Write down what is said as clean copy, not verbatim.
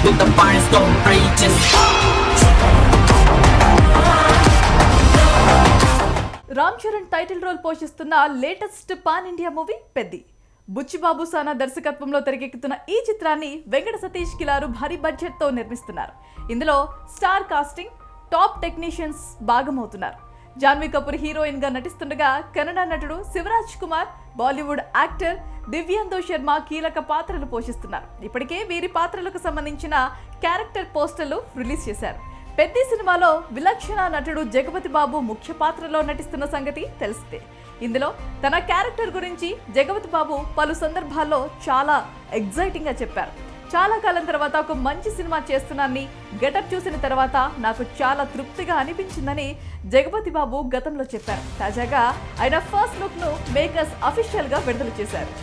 with the firestorm rages. Ram Charan title role పోషిస్తున్న latest pan India movie Peddi. Buchi Babu Sana దర్శకత్వంలో తెరకెక్కుతున్న ఈ చిత్రాన్ని వెంకట సతీష్ కిలారు భారీ బడ్జెట్ తో నిర్మిస్తున్నారు. ఇందులో స్టార్ కాస్టింగ్, టాప్ టెక్నీషియన్స్ భాగమవుతున్నారు. జాన్వీ కపూర్ హీరోయిన్ గా నటిస్తుండగా కన్నడ నటుడు శివరాజ్ కుమార్, బాలీవుడ్ యాక్టర్ దివ్యాందో శర్మ కీలక పాత్రలు పోషిస్తున్నారు. ఇప్పటికే వీరి పాత్రలకు సంబంధించిన క్యారెక్టర్ పోస్టర్లు రిలీజ్ చేశారు. పెద్ది సినిమాలో విలక్షణ నటుడు జగపతి బాబు ముఖ్య పాత్రలో నటిస్తున్న సంగతి తెలిసిందే. ఇందులో తన క్యారెక్టర్ గురించి జగపతి బాబు పలు సందర్భాల్లో చాలా ఎగ్జైటింగ్ గా చెప్పారు. చాలా కాలం తర్వాత ఒక మంచి సినిమా చేస్తున్నానని, గెటప్ చూసిన తర్వాత నాకు చాలా తృప్తిగా అనిపించిందని జగపతి బాబు గతంలో చెప్పారు. తాజాగా ఆయన ఫస్ట్ లుక్ ను మేకర్స్ అఫీషియల్ గా విడుదల చేశారు.